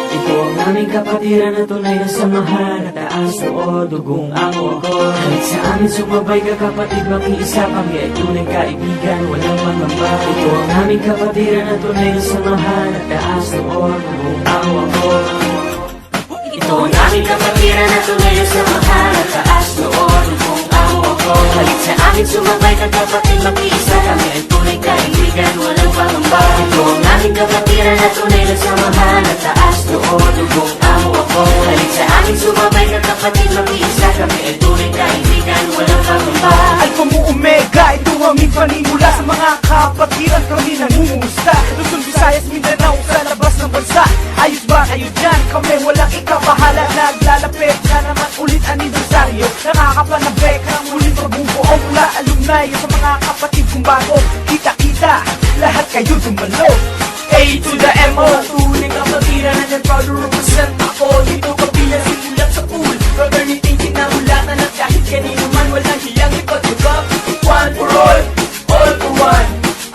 Ito ang aming kapatiran na tunay na samahan, na taas noo, dugong amo ako. Halit sa amin sumabay ka kapatid, makiisa kami ay tunay kaibigan, walang pangamba. Ito ang aming kapatiran na tunay na samahan, na taas noo, dugong amo ako. Ito ang aming kapatiran na tunay na samahan, na taas noo, dugong amo ako. Halit sa amin sumabay ka kapatid, makiisa kami ay tunay kaibigan, walang pangamba. Ito ang aming kapatiran na tunay na samahan, na taas noo, dugong amo ako. Halit sa amin sumabay ka kapatid, makiisa kami ay tunay kaibigan, walang pangamba. Alpha Mu Omega, ito aming panimula. Sa mga kapatiran kami nangungumusta. Luzon, Visayas, Mindanao, sa labas ng bansa. Ayos ba kayo dyan? Kami walang ikabahala. Naglalapit na naman ulit anibersaryo. Nakakapanabek ng ulit mabubuo mula alumni sa mga kapatid kong bago. Kita-kita, lahat kayo dumalo. A to the M-O, tunay kapatiran na dyan, proud to represent ako. Dito kabilang simulat sa pool, fraternity kinamulatan at kahit kanino man walang hiyang ipatugap. One for all for one.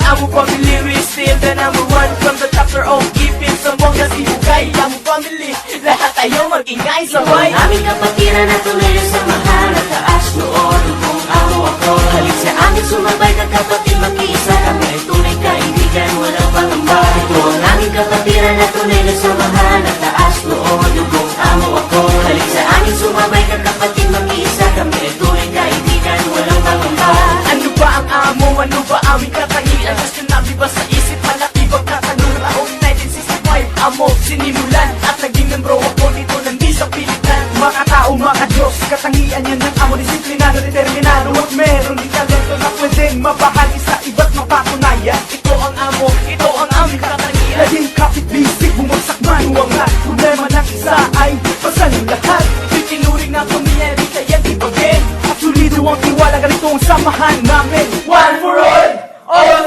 Amo family, we still the number one. From the chapter of keeping sambong na sibugay. Amo family, lahat tayo mag-ingay sabay. Aming kapatiran na tunay na samahan, na taas noo, dugong amo ako. Halit sa amin sumabay ka kapatid, makiisa kami ay tunay kaibigan, walang pangamba. Ito ang aming kapatiran na tunay na samahan, na taas noo, dugong amo ako. Halit sa amin sumabay ka kapatid, makiisa kami ay tunay kaibigan, walang pangamba. Ano ba ang amo? Ano ba aming katangian? Mas sinabi ba sa isip? Malaki bang katanungan? Taong 1965, amo sinimulan. At naging membro ako dito nandi sa Pilipinas. Makatao, makadiyos, katangian yan ng amo. Disiplinado, determinado, at meron din talento na pwedeng mabahagi sa iba't mapatunayan. Ito ang amo, ito ang aming katangian. Naging kapit-bisig, bumagsak man uwangat. Problema ng isa ay basa ng lahat. Itinuring na pamilya, di kaya ibagin. At sulido ang tiwala, ganito ang samahan namin. One for all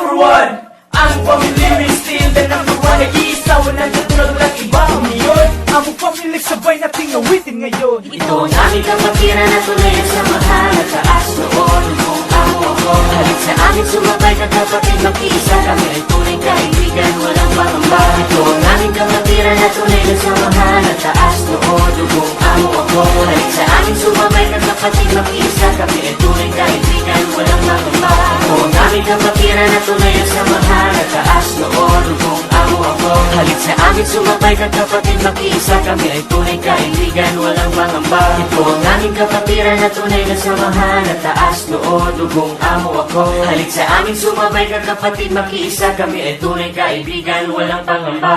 for one. Ang family, we still the number one. Nag-iisa, walang katulad, walang iba kami yun. Ang family, sabay nating awitin ngayon. Ito ang aming kapatiran na tunay na samahan, na taas noo, dugong amo ako. Halit sa amin sumabay ka kapatid, makiisa kami ay tunay kaibigan, walang pangamba. Ito ang aming kapatiran na tunay na samahan, na taas noo, dugong amo ako. Halit sa amin sumabay ka kapatid, makiisa kami ay tunay kaibigan, walang pangamba. Ito ang aming kapatiran na tunay na samahan, na taas noo, dugong amo ako. Halit sa amin sumabay ka kapatid, makiisa kami ay tunay kaibigan, walang pangamba. Ito ang aming kapatiran na tunay na samahan, na taas noo, dugong amo ako. Halit sa amin sumabay ka kapatid, makiisa kami ay tunay kaibigan, walang pangamba.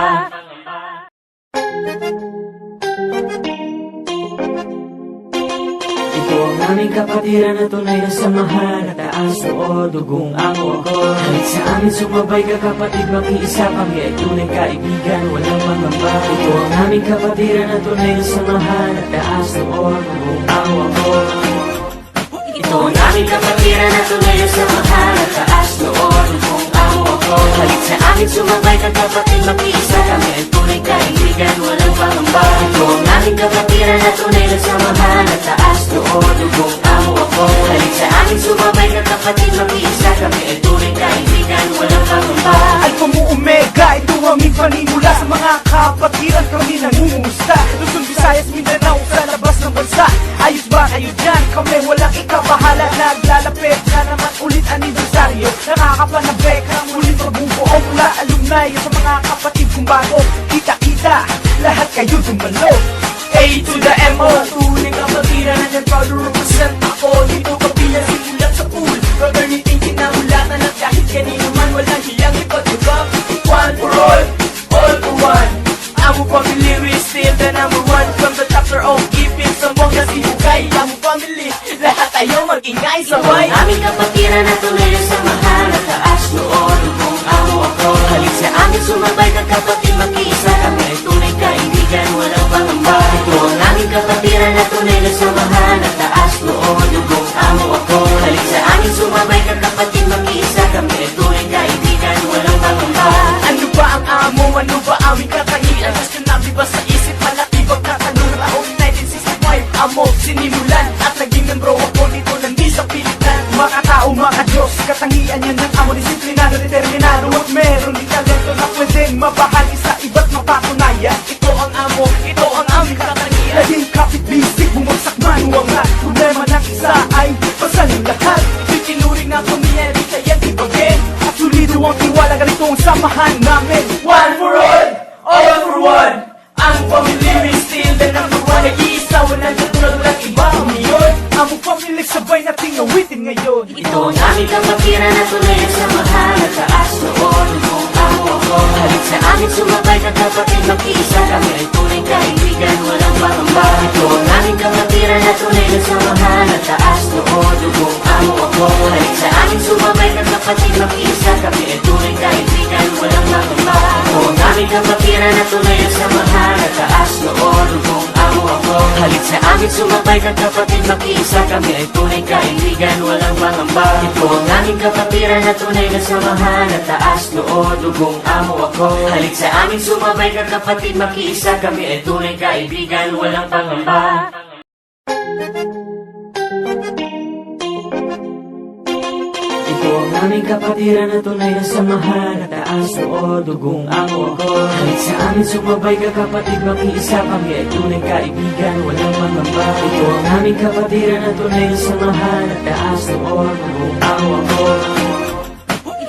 Ito ang aming kapatiran na tunay na samahan, na taas noo, dugong amo ako. Halit sa amin sumabay ka kapatid, makiisa kami ay tunay kaibigan, walang pangamba. Ito ang aming kapatiran na tunay na samahan, na taas noo, dugong amo ako. Ito ang aming kapatiran na tunay na samahan, na taas noo, dugong amo ako. Halit sa amin sumabay ka kapatid, makiisa kami ay tunay kaibigan, walang pangamba. Ito ang aming kapatiran na tunay na samahan, na taas noo, dugong amo ako. Halit sa amin sumabay ka kapatid, makiisa kami ay tunay kaibigan, walang pangamba. Alpha Mu Omega, ito aming panimula. Sa mga kapatiran kami nangungumusta. Luzon, Visayas, Mindanao, sa labas ng bansa. Ayos ba kayo dyan? Kami walang ikabahala. Naglalapit na naman ulit anibersaryo. Nakakapanabek ng ulit mabubuo mula alumni sa mga kapatid kong bago. Kita-kita, lahat kayo dumalo. A to the M-O, tunay kapatiran na dyan, proud to represent ako. Dito kabilang simulat sa pool, fraternity kinamulatan at kahit kanino man walang hiyang ipatugap. One for all for one. Amo family, we still the number one. From the chapter of keeping sambong na sibugay. Amo family, lahat tayo mag-ingay sabay. Aming kapatiran na tunay na samahan, na taas noo, dugong amo ako. Halit sa amin sumabay ka kapatid, makiisa kami ay tunay kaibigan, walang pangamba. Ito ang aming kapatiran na tunay na samahan, na taas noo, dugong amo ako. Halit sa amin sumabay ka kapatid, makiisa kami ay tunay kaibigan, walang pangamba. Ano ba ang amo? Ano ba aming katangian? Mas sinabi ba sa isip? Malaki bang katanungan? Taong 1965, amo sinimulan. At naging membro ako dito nandi sa Pilipinas. Makatao, makadiyos, katangian ganito ang samahan namin. One for all for one. Ang family we still the number one. Nag-iisa, walang katulad, walang iba kami yun. Ang family sabay nating awitin ngayon. Ito ang aming kapatiran na tunay ang samahan. At taas noon kung ako ako. Halik sa amin sumabay ka kapatid mag-iisa. Kami ay tunay kaibigan, walang pangamba. Ito ang aming kapatiran na tunay ang samahan. At taas noon kung ako ako. Halik sa amin sumabay ka kapatid mag-iisa. Kami ay tunay kaibigan, walang pangamba. Ito ang aming kapatiran na tunay ang samahan. At taas noon kung ako ako. Halik sa amin sumabay ka kapatid mag-iisa. Kami ay tunay kaibigan, walang pangamba. Ito ang aming kapatiran na tunay na samahan. At taas noon dugong amo ako. Halik sa amin sumabay ka kapatid mag-iisa. Kami ay tunay kaibigan, walang pangamba. Ito ang aming kapatiran na tunay na samahan. At taas noon dugong amo ako. Halik sa amin sumabay ka kapatid mag-iisa. Kami ay tunay kaibigan, walang pangamba. Ito ang aming kapatiran na tunay na samahan. At taas noon dugong amo ako.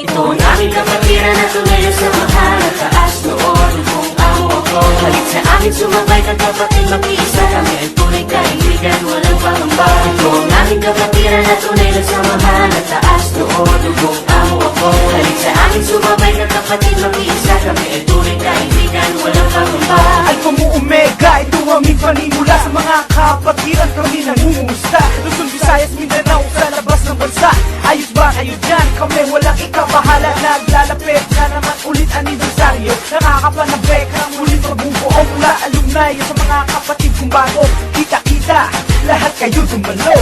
Ito ang aming kapatiran na tunay na samahan. At taas noon kung ako ako. Halik sa amin sumabay ka kapatid mag-iisa. Kami ay tunay kaibigan, walang pangamba. Ito ang aming kapatiran na tunay na samahan. At taas noon kung ako ako. Halik sa amin sumabay ka kapatid mag-iisa. Kami ay tunay kaibigan, walang pangamba. Alpha Mu Omega, ito aming panimula. Sa mga kapatiran kami nangungumusta. Luzon, Visayas, Mindanao, sa labas ng bansa. Ayos ba kayo dyan? Kami walang ikabahala. Naglalapit na naman ulit anibersaryo. Nakakapanabek ang ulit mabubuo mula alumni sa mga kapatid kong bago. Kita-kita, lahat kayo dumalo.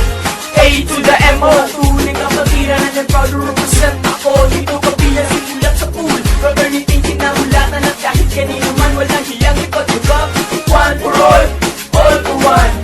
A to the M.O. Tunay kapatiran na dyan, proud to represent ako. Dito kabilang simulat sa pool. Fraternity kinahulatan at kahit kanino man walang hiyang ipag-hugap. One for all for one.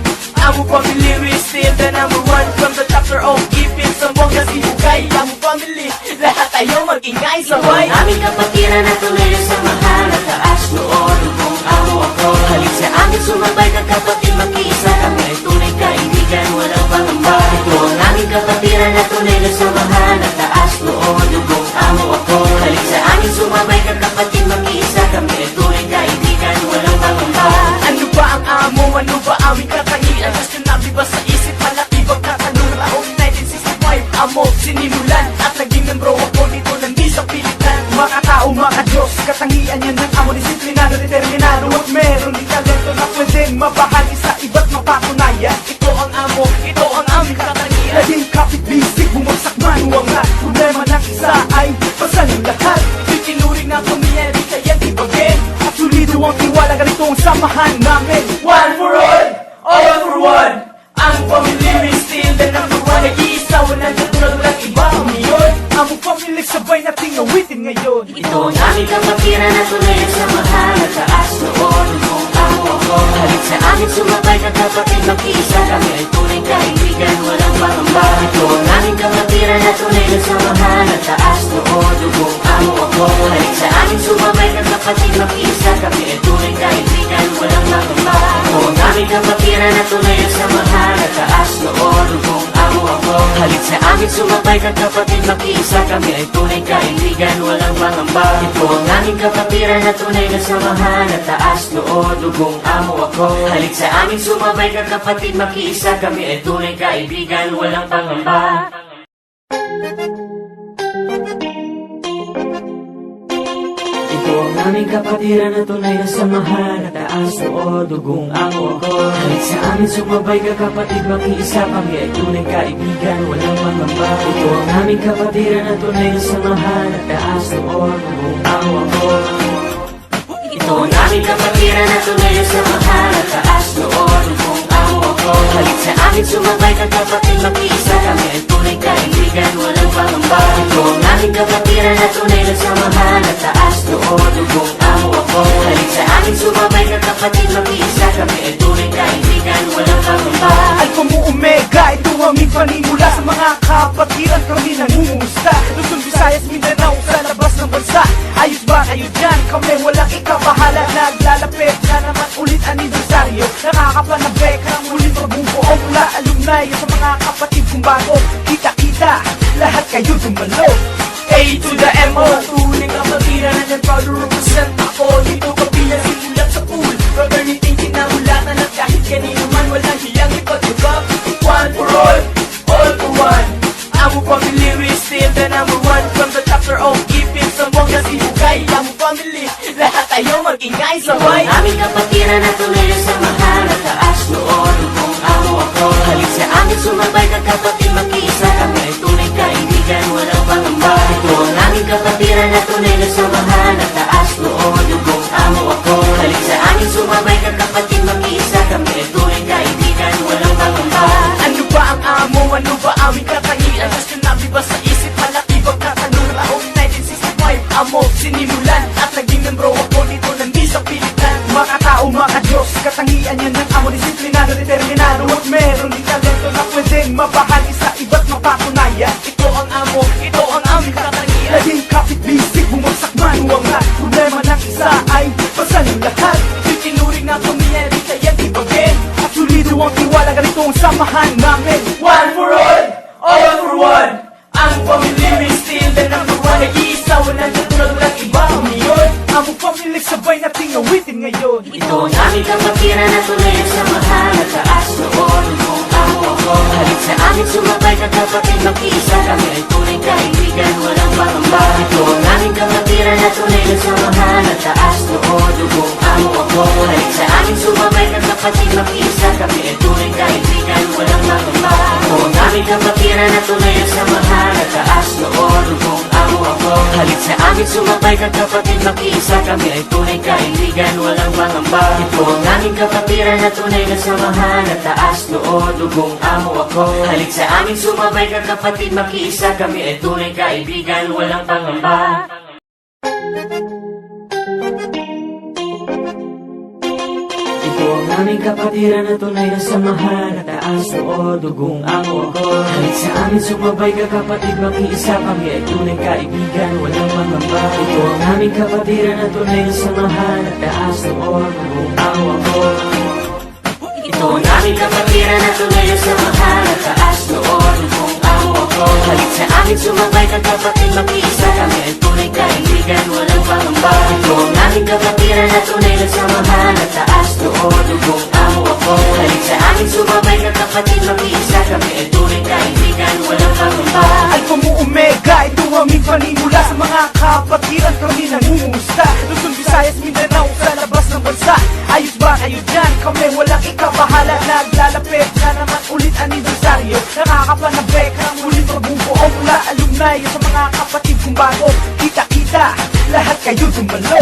Ang family we still the number one. From the chapter of Ipin sa mga sibukay. Ang family, lahat tayo mag-ingay sabay. Ito ang aming kapatiran na tunay na samahan. At taas noon kung ako ako. Halik sa amin sumabay ka kapatid mag-iisa. Kami ay tunay kaibigan, walang pangamba. Ito ang aming kapatiran na tunay na samahan. At taas noon kung ako ako. Halik sa amin sumabay ka kapatid mag-iisa. Kami ay tunay kaibigan, walang pangamba. Ano ba ang amo? Ano ba aming katangian? Gusto namin ba sa isip? Malaki bang katanungan? Taong 1965 amo sinimulan. At naging membro ako dito ng di sa pilitan. Makatao, makadiyos, katangian yan ng amo. Disiplinado, determinado at meron din talento na pwedeng mabahagi sa iba't mapatunayan. Ito ang amo, ito ang aming katangian. Laging kapit bisig, bumagsak manuwang lahat. Problema ng isa ay pasan yung lahat. Itinuring na kumiyari kaya di bagay. At sulido ang tiwala, ganito ang samahan namin. One for all for one. Ang family we still the number one. Nag-iisa, walang katulad, walang iba kami yun. Ang family sabay nating awitin ngayon. Ito ang aming kapatiran na tunay na samahan. At taas noon kung ako ako. Halik sa amin sumabay ka kapatid mag-iisa. Kami ay tunay kaibigan, walang pangamba. Ito ang aming kapatiran na tunay na samahan. At taas noon kung ako ako. Halik sa amin sumabay ka kapatid mag-iisa. Kami ay tunay kaibigan, walang pangamba. Ito ang aming kapatiran na tunay na samahan. At taas noon kung ako ako. Halik sa amin sumabay ka kapatid mag-iisa. Kami ay tunay kaibigan, walang pangamba. Ito ang aming kapatiran na tunay na samahan. At taas noon dugong amo ako. Halik sa amin sumabay ka kapatid mag-iisa. Kami ay tunay kaibigan, walang pangamba. Ito ang aming kapatiran na tunay na samahan. At taas noon dugong amo ako. Halik sa amin sumabay ka kapatid mag-iisa. Kami ay tunay kaibigan, walang pangamba. Ito ang aming kapatiran na tunay na samahan. At taas noon dugong amo ako. Ito ang aming kapatiran na tunay na samahan. At taas noon kung ako ako. Halik sa amin sumabay ka kapatid mag-iisa. Kami ay tunay kaibigan, walang pangamba. Ito ang aming kapatiran na tunay na samahan. At taas noon kung ako ako. Halik sa amin sumabay ka kapatid mag-iisa. Kami ay tunay kaibigan, walang pangamba. Alpha Mu Omega, ito aming panimula. Sa mga kapatiran kami nangungumusta. Luzon, Visayas, Mindanao, sa labas ng bansa. Ayos ba kayo dyan? Kami walang ikabahala. Naglalapit na naman ulit anibersaryo. Nakakapanabek ang ulit mabubuo mula alumni sa mga kapatid kong bago. Kita-kita, lahat kayo dumalo. A to the M.O. Tunay kapatiran ingay sabay. Ito ang aming kapatiran na tunay na samahan. At taas noon kung amo ako. Halik sa amin sumabay ka kapatid mag-iisa. Kami ay tunay kaibigan, walang pangamba. Ito ang aming kapatiran na tunay na samahan. At taas noon kung amo ako. Halik sa amin sumabay ka kapatid mag-iisa. Kami ay tunay kaibigan, walang pangamba. Ano ba ang amo? Ano ba aming katangian? Mas sinabi ba sa isip? Malaki bang katanong taong 1965? Amo, sinimulan at naging membro ako dito ng di sa pilitan. Makatao, makadiyos, katangian yan ng amo. Disiplinado, determinado at meron din talento na pwedeng mabahagi sa iba't mapatunayan. Ito ang amo, ito ang aming katangian. Naging kapit-bisig, bumagsak man huwag lahat. Problema ng isa ay basta ng lahat. Itinuring na tumiyan, di kayang ibagin. At sulido ang tiwala, ganito ang samahan namin. One for all for one. Ang pamilya may still the number one. Nag-iisa, walang katulad, walang iba ang iyon. Ang pamilya sabay nating awitin ngayon. Ito ang aming kapatiran na tunay na samahan. At taas noon kung amo ako. Halik sa amin sumabay ka kapatid mag-iisa. Kami ay tunay kaibigan, walang pangamba. Ito ang aming kapatiran na tunay na samahan. At taas noon kung amo ako. Halik sa amin sumabay ka kapatid mag-iisa. Kami ay tunay kaibigan, walang pangamba. Ito ang aming kapatiran na tunay na samahan. At taas noon kung amo ako. Halik sa amin sumabay ka kapatid mag-iisa. Kami ay tunay kaibigan, walang pangamba. Ito ang aming kapatiran na tunay na samahan. At taas noon kung amo ako. Halik sa amin sumabay ka kapatid mag-iisa. Kami ay tunay kaibigan, walang pangamba. Ito ang aming kapatiran na tunay na samahan. At taas noon kung amo ako. Halik sa amin sumabay ka kapatid mag-iisa. Kami ay tunay kaibigan, walang pangamba. Ito ang aming kapatiran na tunay na samahan. At taas noon kung amo ako. Ito ang aming kapatiran na tunay na samahan. At taas noon kung amo ako. Halik sa amin sumabay ka kapatid mag-iisa. Kami ay tunay kaibigan, walang pangamba. Ito ang aming kapatiran na tunay na samahan. At taas noon kung amo ako. Halik sa amin sumabay ka kapatid mag-iisa. Kami ay tunay kaibigan, walang pangamba. Alpha Mu Omega, ito aming panimula. Sa mga kapatiran kami nangungumusta. Luzon, Visayas, Mindanao, sa labas ng bansa. Ayos ba kayo dyan? Kami walang ikabahala. Naglalapit na naman ulit anibersaryo. Nakakapanabek ang ulit magbubuo mula alumni. Sa mga kapatid kong bago, kita-kita, lahat kayo dumalo.